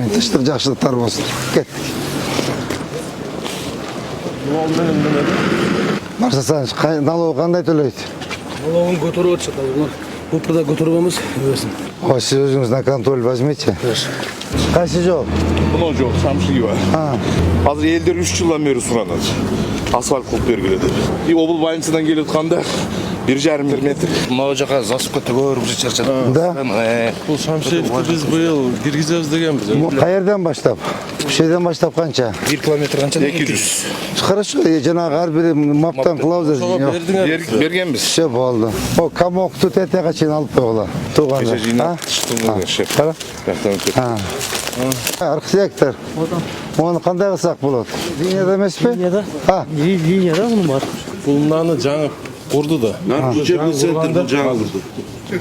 Амин. Тынчтык, жакшылыктар болсун. Кеттик. Марса Саныч, налог кандай төлөйт? Налогун көтөрүп атышат. Былтырда көтөрүп эмес, өбөсүн. Ой, сиз өзүңүз на контроль возьмите. Кайсы жол? Мына жол Шамшиева. Азыр элдер 3 жылдан бери суранат. Асфальт кылып бергиле деп. И обл больницадан келип атканда 1,5 метр. Мына жака засыпка төгөр уже чарчадым. Да. Бул Шамшиевди биз быйыл киргизебиз дегенбиз. Каерден баштап? Шейден баштап канча? 1 километр канча? 200. Хорошо, жанагы ар бири маптан кылабыз. Бергенбиз. Все болду. О, камокту тетеге чейин алып койгула. Тууганда. Кара. Архитектор. Оны кандай кылсак болот? Линияда эмеспи? Линияда. Линияда мунун бар. Бул мынаны жаңы курду да.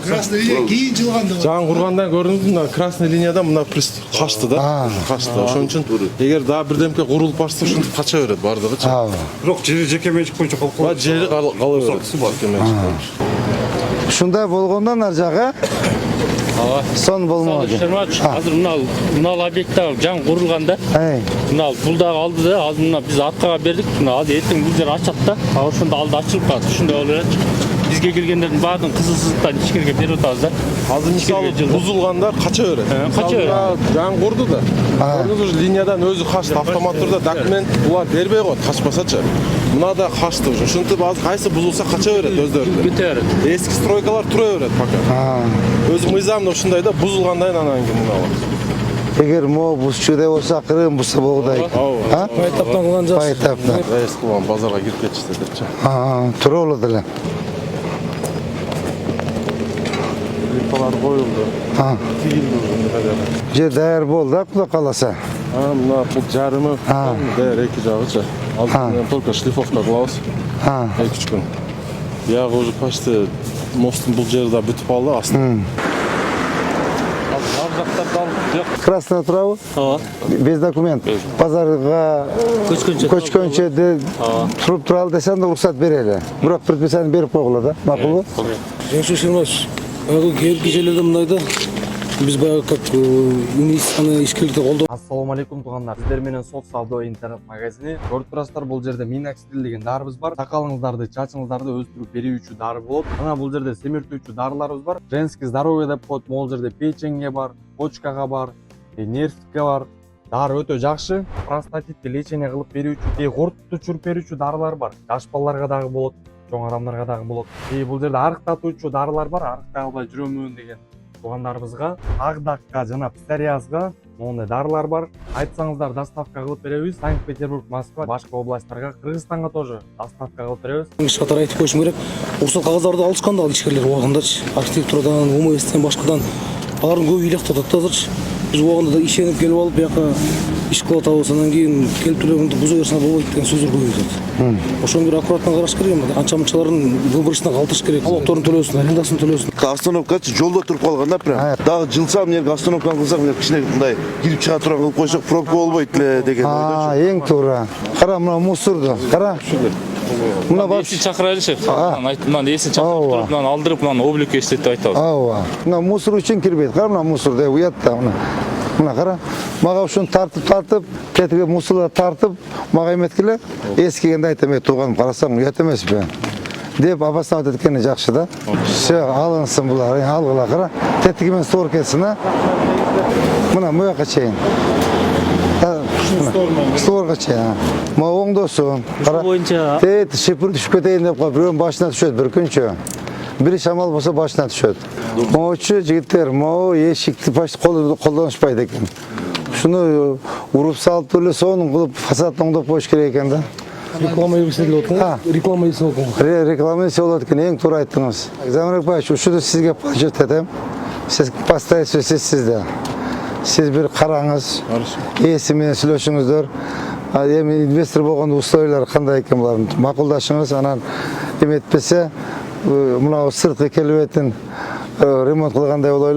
Красный линия кейін жылғанда. Жаңы кургандан көрдүңүз, мына красный линияда мына прист качты да. Качты. Ошон үчүн эгер дагы бирдемке курулуп барса ушинтип кача берет бардыгычы. Бирок жери жеке менчик боюнча калып Ба жери кала берет. Ушундай болгондон ар жагы сон болмоду. Азыр мына объекттер жаңы курулганда, мына бул дагы алды да, азыр мына биз аркага бердик. Мына ал эртең бул жер ачат да. Ошондо алды ачылып калат. Ушундай болуп эле. Бизге келгендердин баардыгын кызылсыздыктан ичкерге берип атабыз да. Азыр мисалы бузулгандар кача берет. Кача берет. Жаңы курду да. Көрдүңүз линиядан өзү качты, автомат түрдө документ булар бербей коет, качпасачы. Мына да качты уже. Ушинтип азыр кайсы бузулса кача берет өздөрүнө. Кете берет. Эски стройкалар тура берет пока. Өзү мыйзамда ушундай да, бузулгандан анан кийин мына. Эгер могу бузчу деп болсо акырын бузса болудай. Байтаптан кылган жакшы. Байтаптан. Эскулан базарга кирип кетишти депчи. Тура болот эле. Липалар коюлду. Жер даяр болду да, кудай кааласа. Мына бул жарымы даяр эки жагычы. Азыр только шлифовка кылабыз. 2-3 күн. Биягы уже почти мосттун бул жери да бүтүп калды астында. Красный турабы? Без документ. Базарга көчкөнчө туруп туралы десең да уруксат берели. Бирок предписание берип койгула да. Макулбу? Жеңши Шырмаш, келки жерлерде мындайда биз баягы как инвестицияны ишкерликти колдоо. Ассаламу алейкум туугандар. Сиздер менен Сот Савдо интернет магазини. Көрүп турасыздар, бул жерде миноксидил деген дарыбыз бар. Сакалыңыздарды, чачыңыздарды өстүрүп берүүчү дары болот. Ана бул жерде семиртүүчү дарыларыбыз бар. Женский здоровье деп коет. Могул жерде печеньге бар, почкага бар, нервтикке бар. Дары өтө жакшы. Простатитти лечение кылып берүүчү, куртту чүрүп берүүчү дарылар бар. Жаш балдарга дагы болот, чоң адамдарга дагы болот. Бул жерде арыктатуучу дарылар бар. Арыктай албай жүрөмүн деген туугандарыбызга, агдакка жана псориазга мондай дарылар бар. Айтсаңыздар доставка кылып беребиз. Санкт-Петербург, Москва, башка областтарга, Кыргызстанга тоже доставка кылып беребиз. Эч катар айтып коюшум керек. Уруксат кагаздарды алышканда ал ишкерлер убагындачы, архитектурадан, УМСтен башкадан алардын көбү ыйлактап атат азырчы. Биз убагында да ишенип келип алып, бияка иш кылып атабыз, анан кийин келип төлөгөндү буза берсең болбойт деген сөздөр көп айтат. Ошону бир аккуратно караш керек эми. Анча-мынчаларын выборочно калтырыш керек. Налогторун төлөсүн, арендасын төлөсүн. Остановкачы жолдо туруп калганда прям. Дагы жылса эмне остановканы кылсак, кичине мындай кирип чыга турган кылып койсок пробка болбойт эле деген ойдочу. Эң туура. Кара мына мусорду. Кара. Мына бар. Эсин чакырайлычы. Мына эсин чакырып, мына алдырып, мына облик эстетип айтабыз. Ооба. Мына мусор үчүн кирбейт. Кара мына мусор деп уят да мына. Мына кара. Мага ушуну тартып, кетиге мусорду тартып, мага эметкиле. Эскигенде айтам, тууганым, карасаң уят эмеспи? Деп обосновать эткени жакшы да. Все, алынсын булар, алгыла кара. Тетиги менен суур кетсин, Мына буяка чейин. Сторга чейин. Ма оңдосун. Кара. Тет шипир түшүп кетейин деп коюп, бирөөнүн башына түшөт бир күнчө. Бири шамал болсо башына түшөт. Моочу жигиттер, эшикти колдонушпайт экен. Ушуну уруп салып эле сонун кылып фасадын оңдоп коюш керек экен да. Реклама жүргүзүлүп атат. Реклама жасалып атат. Реклама жасалып атат экен, эң туура айттыңыз. Замирбек Баевич, ушуну сизге почет этем. Сиз постоянно сизде. Сиз бир караңыз. Эси менен сүйлөшүңүздөр. Эми инвестор болгондо условиялар кандай экен булардын макулдашыңыз, анан эметпесе мына сырткы келбетин ремонт кылгандай болойлу.